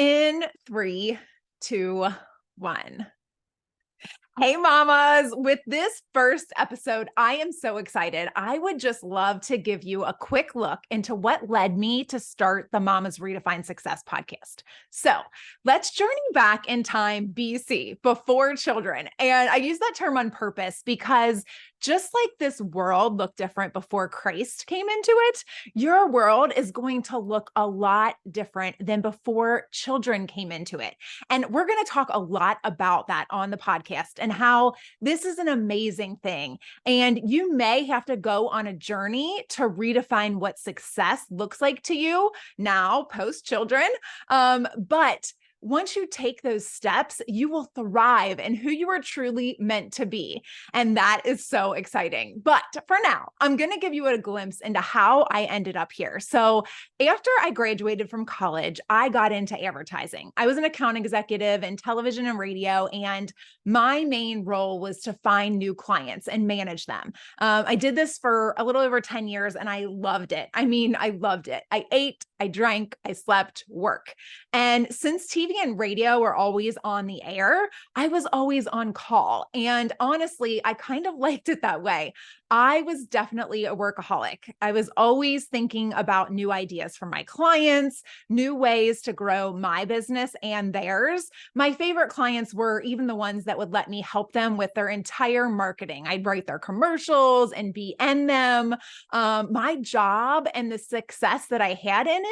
In three, two, one. Hey, mamas. With this first episode, I am so excited. I would just love to give you a quick look into what led me to start the Mamas Redefine Success podcast. So let's journey back in time, BC, before children. And I use that term on purpose because just like this world looked different before Christ came into it, your world is going to look a lot different than before children came into it. And we're going to talk a lot about that on the podcast and how this is an amazing thing. And you may have to go on a journey to redefine what success looks like to you now, post children. But once you take those steps, you will thrive in who you are truly meant to be. And that is so exciting. But for now, I'm going to give you a glimpse into how I ended up here. So after I graduated from college, I got into advertising. I was an account executive in television and radio, and my main role was to find new clients and manage them. I did this for a little over 10 years and I loved it. I loved it. I ate, I drank, I slept, work. And since TV and radio were always on the air, I was always on call. And honestly, I kind of liked it that way. I was definitely a workaholic. I was always thinking about new ideas for my clients, new ways to grow my business and theirs. My favorite clients were even the ones that would let me help them with their entire marketing. I'd write their commercials and be in them. My job and the success that I had in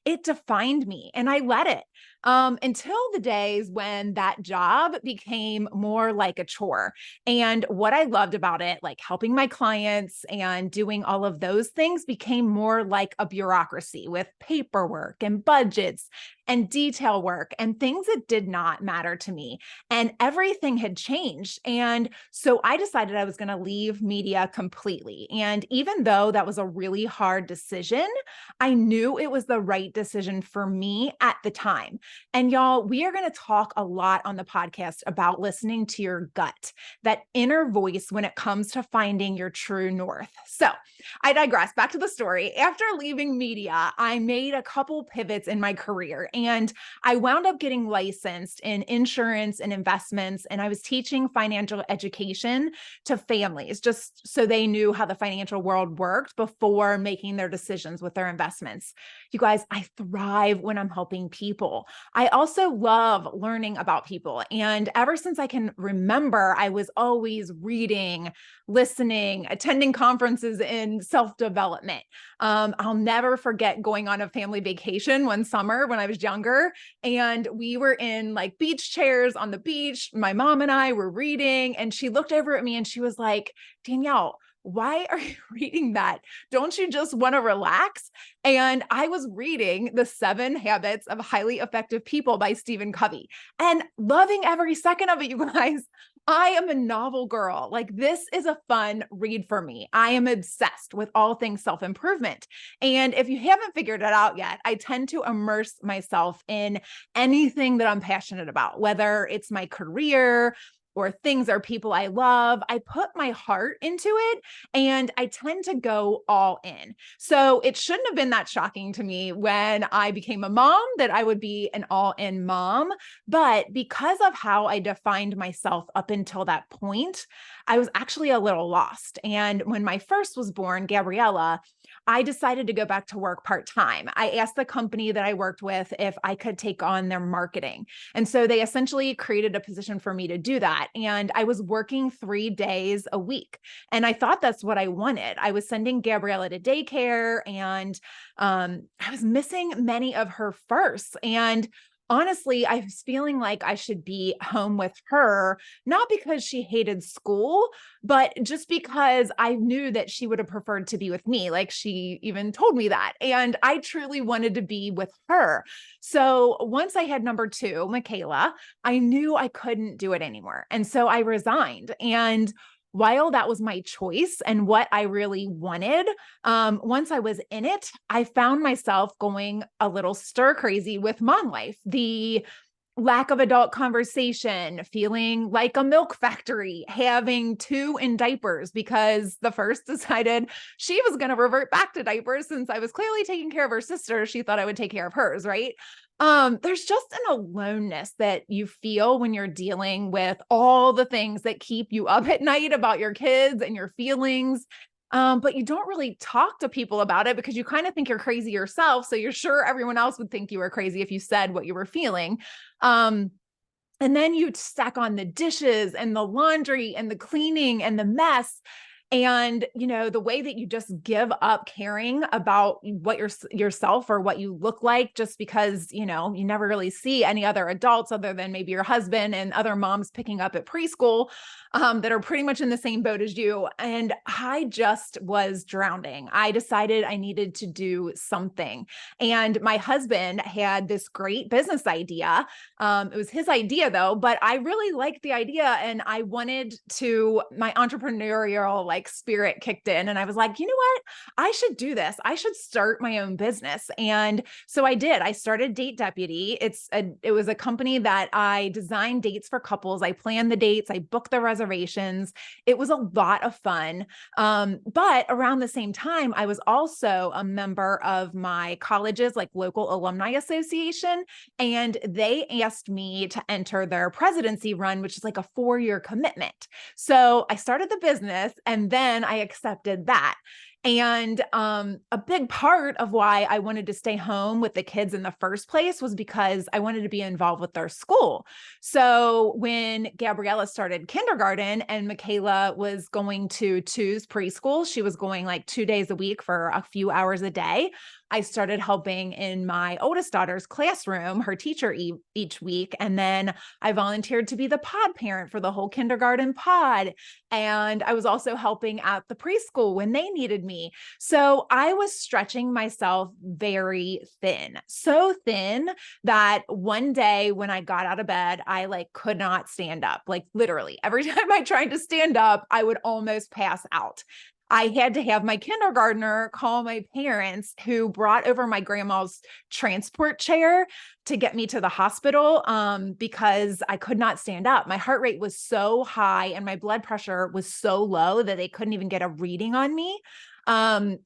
it defined me, and I let it. Until the days when that job became more like a chore. And what I loved about it, like helping my clients and doing all of those things, became more like a bureaucracy with paperwork and budgets and detail work and things that did not matter to me. And everything had changed. And so I decided I was going to leave media completely. And even though that was a really hard decision, I knew it was the right decision for me at the time. And y'all, we are going to talk a lot on the podcast about listening to your gut, that inner voice when it comes to finding your true north. So I digress. Back to the story. After leaving media, I made a couple pivots in my career, and I wound up getting licensed in insurance and investments. And I was teaching financial education to families just so they knew how the financial world worked before making their decisions with their investments. You guys, I thrive when I'm helping people. I also love learning about people. And ever since I can remember, I was always reading, listening, attending conferences in self-development. I'll never forget going on a family vacation one summer when I was younger, and we were in like beach chairs on the beach. My mom and I were reading, and she looked over at me and she was like, Danielle, why are you reading that? Don't you just want to relax? And I was reading The 7 Habits of Highly Effective People by Stephen Covey and loving every second of it, you guys. I am a novel girl. Like, this is a fun read for me. I am obsessed with all things self-improvement. And if you haven't figured it out yet, I tend to immerse myself in anything that I'm passionate about, whether it's my career or things or people I love. I put my heart into it and I tend to go all in. So it shouldn't have been that shocking to me when I became a mom that I would be an all-in mom. But because of how I defined myself up until that point, I was actually a little lost. And when my first was born, Gabriella, I decided to go back to work part-time. I asked the company that I worked with if I could take on their marketing. And so they essentially created a position for me to do that. And I was working 3 days a week. And I thought that's what I wanted. I was sending Gabriella to daycare, and I was missing many of her firsts. And honestly, I was feeling like I should be home with her, not because she hated school, but just because I knew that she would have preferred to be with me. Like, she even told me that. And I truly wanted to be with her. So once I had number 2, Michaela, I knew I couldn't do it anymore. And so I resigned. And while that was my choice and what I really wanted, once I was in it, I found myself going a little stir crazy with mom life. The lack of adult conversation, feeling like a milk factory, having two in diapers because the first decided she was going to revert back to diapers since I was clearly taking care of her sister. She thought I would take care of hers, right? There's just an aloneness that you feel when you're dealing with all the things that keep you up at night about your kids and your feelings. But you don't really talk to people about it because you kind of think you're crazy yourself. So you're sure everyone else would think you were crazy if you said what you were feeling. Um, and then you stack on the dishes and the laundry and the cleaning and the mess. And, the way that you just give up caring about what yourself or what you look like, just because, you never really see any other adults other than maybe your husband and other moms picking up at preschool, that are pretty much in the same boat as you. And I just was drowning. I decided I needed to do something. And my husband had this great business idea. It was his idea though, but I really liked the idea and I wanted to, my entrepreneurial spirit kicked in and I was like, you know what? I should do this. I should start my own business. And so I did. I started Date Deputy. It was a company that I designed dates for couples. I planned the dates. I booked the reservations. It was a lot of fun. But around the same time, I was also a member of my college's local alumni association. And they asked me to enter their presidency run, which is a 4-year commitment. So I started the business and then I accepted that. And a big part of why I wanted to stay home with the kids in the first place was because I wanted to be involved with their school. So when Gabriella started kindergarten and Michaela was going to Tease preschool, she was going 2 days a week for a few hours a day. I started helping in my oldest daughter's classroom, her teacher each week. And then I volunteered to be the pod parent for the whole kindergarten pod. And I was also helping at the preschool when they needed me. So I was stretching myself very thin, so thin that one day when I got out of bed, I could not stand up. Literally every time I tried to stand up, I would almost pass out. I had to have my kindergartner call my parents, who brought over my grandma's transport chair to get me to the hospital, because I could not stand up. My heart rate was so high and my blood pressure was so low that they couldn't even get a reading on me. And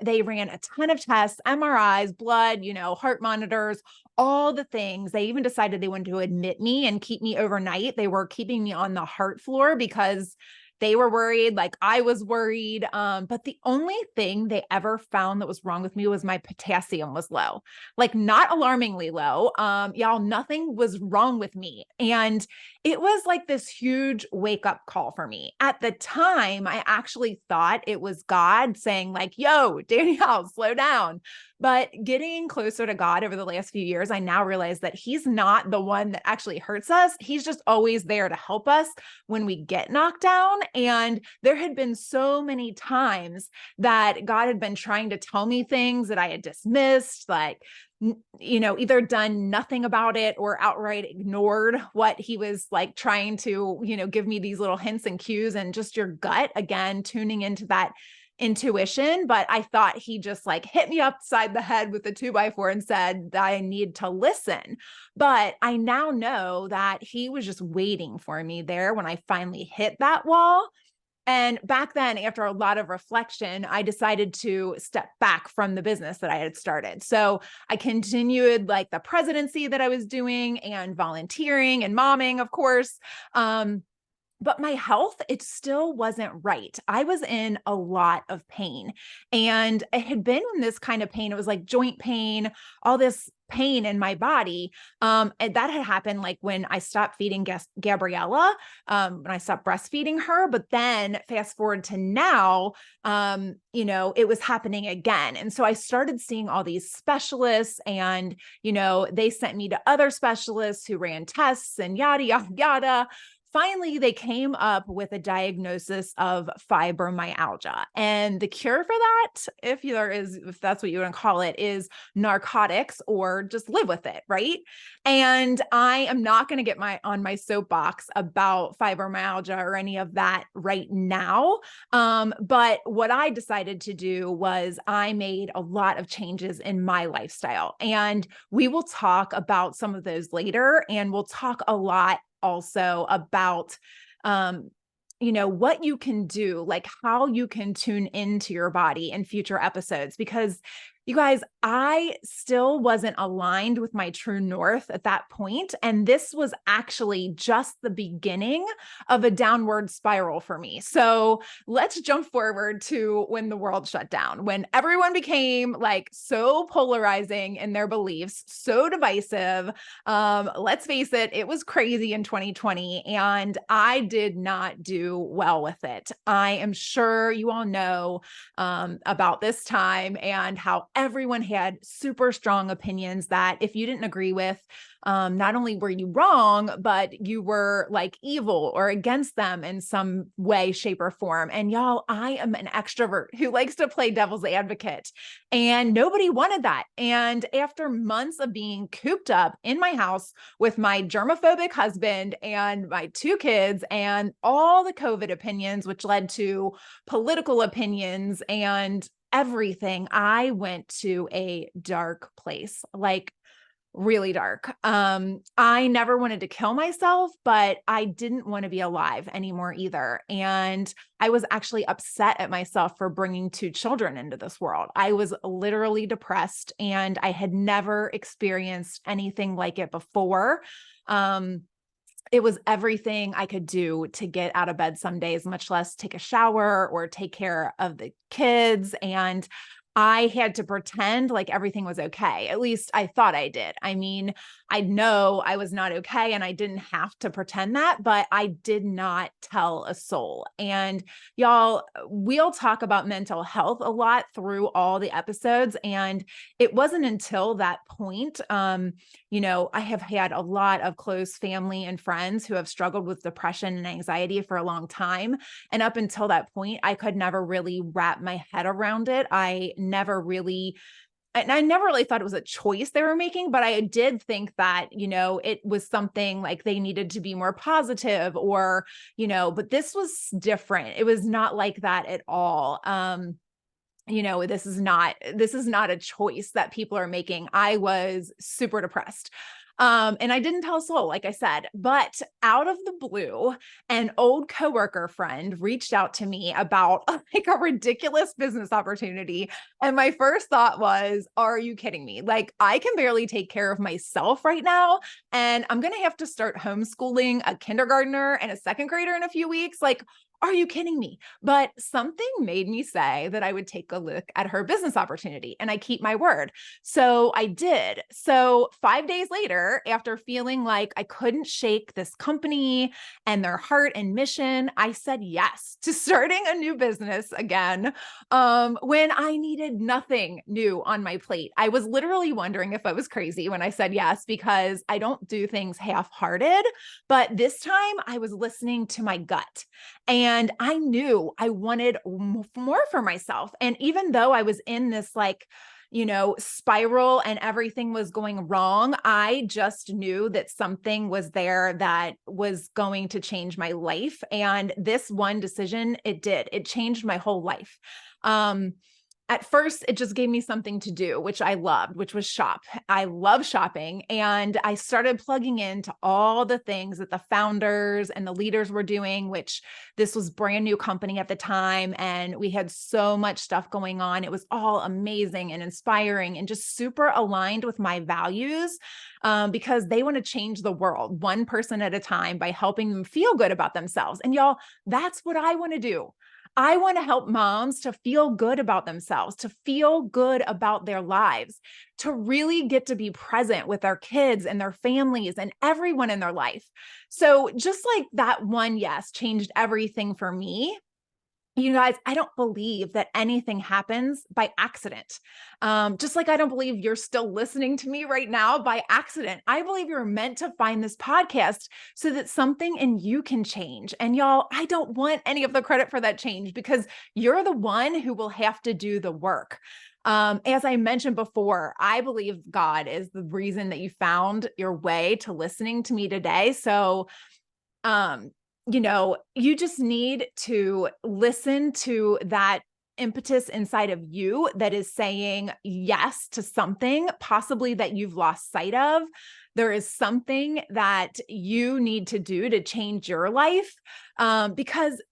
they ran a ton of tests, MRIs, blood, heart monitors, all the things. They even decided they wanted to admit me and keep me overnight. They were keeping me on the heart floor because they were worried, I was worried. But the only thing they ever found that was wrong with me was my potassium was low, not alarmingly low. Y'all, nothing was wrong with me. And it was this huge wake up call for me. At the time, I actually thought it was God saying yo, Danielle, slow down. But getting closer to God over the last few years, I now realize that he's not the one that actually hurts us. He's just always there to help us when we get knocked down. And there had been so many times that God had been trying to tell me things that I had dismissed, either done nothing about it or outright ignored what he was trying to, give me these little hints and cues, and just your gut, again, tuning into that intuition. But I thought he just hit me upside the head with a 2x4 and said that I need to listen. But I now know that he was just waiting for me there when I finally hit that wall. And back then, after a lot of reflection, I decided to step back from the business that I had started. So I continued the presidency that I was doing and volunteering and momming, of course. But my health, it still wasn't right. I was in a lot of pain, and it had been this kind of pain. It was joint pain, all this pain in my body. And that had happened when I stopped feeding Gabriella, when I stopped breastfeeding her. But then fast forward to now, it was happening again. And so I started seeing all these specialists, and, they sent me to other specialists who ran tests and yada, yada, yada. finally they came up with a diagnosis of fibromyalgia. And the cure for that, if that's what you want to call it, is narcotics or just live with it, right? And I am not going to get on my soapbox about fibromyalgia or any of that right now. But what I decided to do was I made a lot of changes in my lifestyle, and we will talk about some of those later, and we'll talk a lot also about, what you can do, like how you can tune into your body in future episodes, because you guys, I still wasn't aligned with my true north at that point. And this was actually just the beginning of a downward spiral for me. So let's jump forward to when the world shut down, when everyone became like so polarizing in their beliefs, so divisive. Let's face it, it was crazy in 2020, and I did not do well with it. I am sure you all know about this time and how everyone had super strong opinions that if you didn't agree with, not only were you wrong, but you were like evil or against them in some way, shape, or form. And y'all, I am an extrovert who likes to play devil's advocate, and nobody wanted that. And after months of being cooped up in my house with my germophobic husband and my two kids and all the COVID opinions, which led to political opinions and everything, I went to a dark place, like really dark. I never wanted to kill myself, but I didn't want to be alive anymore either. And I was actually upset at myself for bringing two children into this world. I was literally depressed, and I had never experienced anything like it before. It was everything I could do to get out of bed some days, much less take a shower or take care of the kids. And I had to pretend like everything was okay. At least I thought I did. I mean, I know I was not okay, and I didn't have to pretend that, but I did not tell a soul. And y'all, we'll talk about mental health a lot through all the episodes. And it wasn't until that point, I have had a lot of close family and friends who have struggled with depression and anxiety for a long time. And up until that point, I could never really wrap my head around it. I never really thought it was a choice they were making, but I did think that, it was something like they needed to be more positive or, but this was different. It was not like that at all. This is not a choice that people are making. I was super depressed. And I didn't tell a soul, like I said, but out of the blue, an old coworker friend reached out to me about like a ridiculous business opportunity. And my first thought was, are you kidding me? Like, I can barely take care of myself right now. And I'm going to have to start homeschooling a kindergartner and a second grader in a few weeks. Like, are you kidding me? But something made me say that I would take a look at her business opportunity, and I keep my word. So I did. So 5 days later, after feeling like I couldn't shake this company and their heart and mission, I said yes to starting a new business again, when I needed nothing new on my plate. I was literally wondering if I was crazy when I said yes, because I don't do things half-hearted, but this time I was listening to my gut. And I knew I wanted more for myself. And even though I was in this spiral and everything was going wrong, I just knew that something was there that was going to change my life. And this one decision, it did. It changed my whole life. At first, it just gave me something to do, which I loved, which was shop. I love shopping. And I started plugging into all the things that the founders and the leaders were doing, which this was brand new company at the time. And we had so much stuff going on. It was all amazing and inspiring and just super aligned with my values, because they want to change the world one person at a time by helping them feel good about themselves. And y'all, that's what I want to do. I want to help moms to feel good about themselves, to feel good about their lives, to really get to be present with their kids and their families and everyone in their life. So just like that one yes changed everything for me, You guys, I don't believe that anything happens by accident. Just like I don't believe you're still listening to me right now by accident. I believe you're meant to find this podcast so that something in you can change. And y'all, I don't want any of the credit for that change because you're the one who will have to do the work. As I mentioned before, I believe God is the reason that you found your way to listening to me today. So, um, you just need to listen to that impetus inside of you that is saying yes to something possibly that you've lost sight of. There is something that you need to do to change your life. Because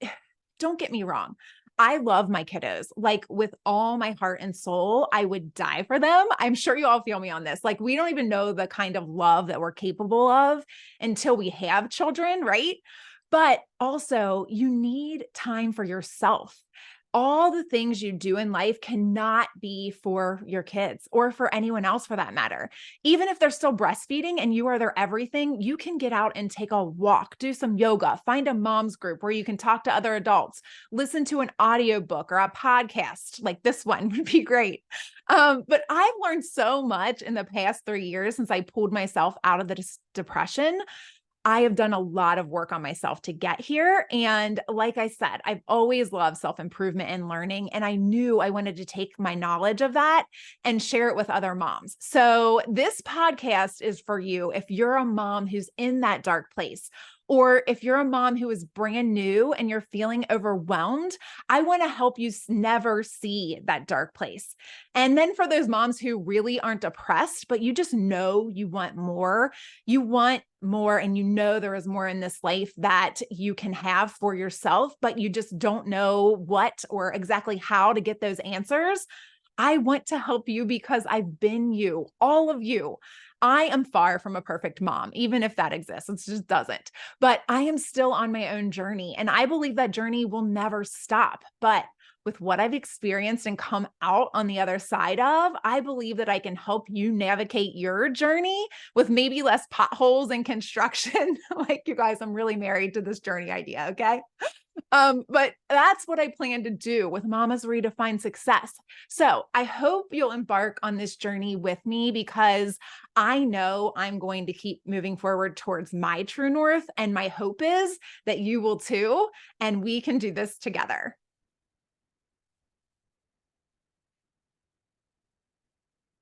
don't get me wrong, I love my kiddos. Like with all my heart and soul, I would die for them. I'm sure you all feel me on this. Like we don't even know the kind of love that we're capable of until we have children, right? But also, you need time for yourself. All the things you do in life cannot be for your kids or for anyone else for that matter. Even if they're still breastfeeding and you are their everything, you can get out and take a walk, do some yoga, find a mom's group where you can talk to other adults, listen to an audiobook or a podcast like this one would be great. But I've learned so much in the past 3 years since I pulled myself out of the depression. I have done a lot of work on myself to get here. And like I said, I've always loved self-improvement and learning. And I knew I wanted to take my knowledge of that and share it with other moms. So this podcast is for you if you're a mom who's in that dark place, or if you're a mom who is brand new and you're feeling overwhelmed. I want to help you never see that dark place. And then for those moms who really aren't depressed, but you just know you want more, and you know there is more in this life that you can have for yourself, but you just don't know what or exactly how to get those answers. I want to help you because I've been you, all of you. I am far from a perfect mom, even if that exists. It just doesn't. But I am still on my own journey. And I believe that journey will never stop. But with what I've experienced and come out on the other side of, I believe that I can help you navigate your journey with maybe less potholes and construction. Like you guys, I'm really married to this journey idea. Okay. But that's what I plan to do with Mama's Redefine Success. So I hope you'll embark on this journey with me because I know I'm going to keep moving forward towards my true north. And my hope is that you will too, and we can do this together.